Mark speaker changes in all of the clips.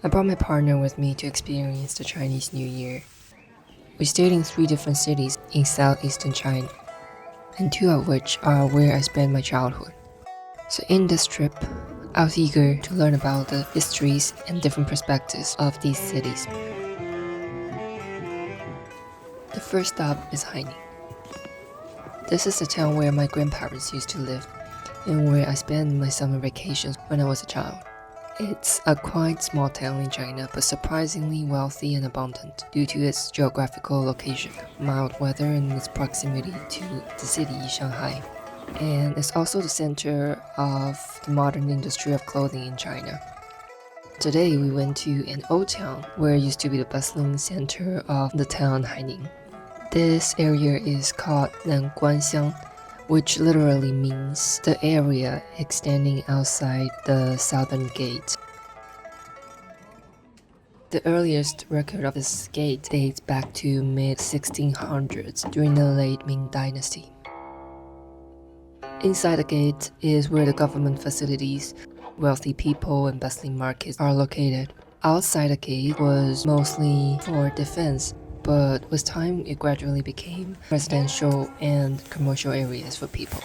Speaker 1: I brought my partner with me to experience the Chinese New Year. We stayed in 3 different cities in southeastern China, and 2 of which are where I spent my childhood. So in this trip, I was eager to learn about the histories and different perspectives of these cities. The first stop is Haining. This is the town where my grandparents used to live, and where I spent my summer vacations when I was a child. It's a quite small town in China, but surprisingly wealthy and abundant due to its geographical location, mild weather, and its proximity to the city, Shanghai. And it's also the center of the modern industry of clothing in China. Today we went to an old town where it used to be the bustling center of the town Haining. This area is called Nanguanxiang, which literally means the area extending outside the southern gate. The earliest record of this gate dates back to mid-1600s during the late Ming Dynasty. Inside the gate is where the government facilities, wealthy people, and bustling markets are located. Outside the gate was mostly for defense, but with time it gradually became residential and commercial areas for people.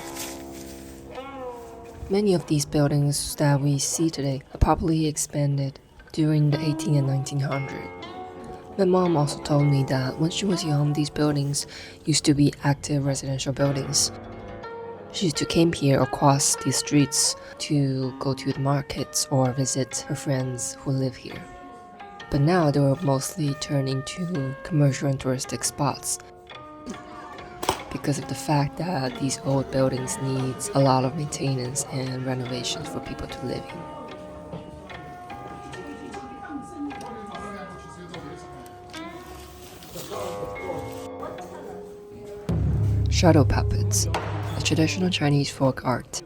Speaker 1: Many of these buildings that we see today are probably expanded during the 18 and 1900s. My mom also told me that when she was young, these buildings used to be active residential buildings. She used to camp here or cross these streets to go to the markets or visit her friends who live here. But now they were mostly turned into commercial and touristic spots because of the fact that these old buildings need a lot of maintenance and renovations for people to live in. Shadow puppets, a traditional Chinese folk art.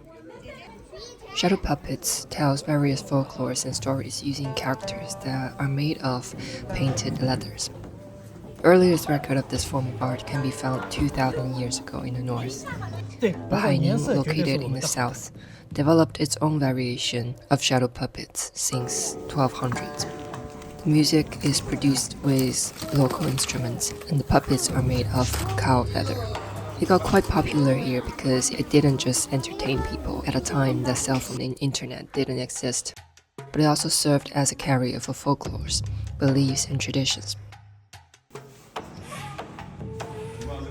Speaker 1: Shadow puppets tells various folklores and stories using characters that are made of painted leathers. The earliest record of this form of art can be found 2,000 years ago in the north. But Haining, located in the south, developed its own variation of shadow puppets since 1200s. The music is produced with local instruments, and the puppets are made of cow leather. It got quite popular here because it didn't just entertain people at a time that cell phone and internet didn't exist, but it also served as a carrier for folklores, beliefs, and traditions.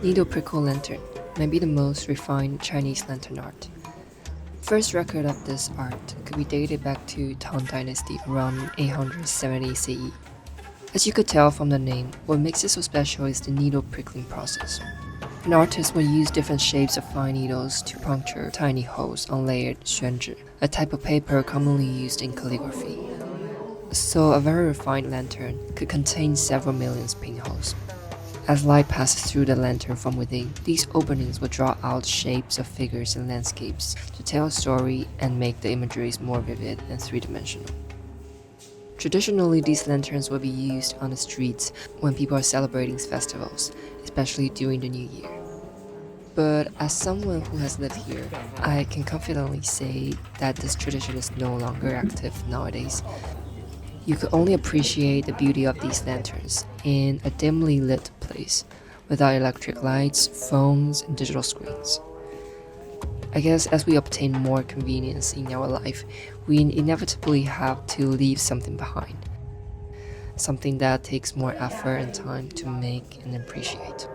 Speaker 1: Needle prickle lantern may be the most refined Chinese lantern art. First record of this art could be dated back to Tang Dynasty around 870 CE. As you could tell from the name, what makes it so special is the needle prickling process. An artist will use different shapes of fine needles to puncture tiny holes on layered xuanzhi, a type of paper commonly used in calligraphy. So a very refined lantern could contain several million pinholes. As light passes through the lantern from within, these openings will draw out shapes of figures and landscapes to tell a story and make the imageries more vivid and three-dimensional. Traditionally, these lanterns will be used on the streets when people are celebrating festivals, especially during the New Year. But as someone who has lived here, I can confidently say that this tradition is no longer active nowadays. You could only appreciate the beauty of these lanterns in a dimly lit place, without electric lights, phones, and digital screens. I guess as we obtain more convenience in our life, we inevitably have to leave something behind. Something that takes more effort and time to make and appreciate.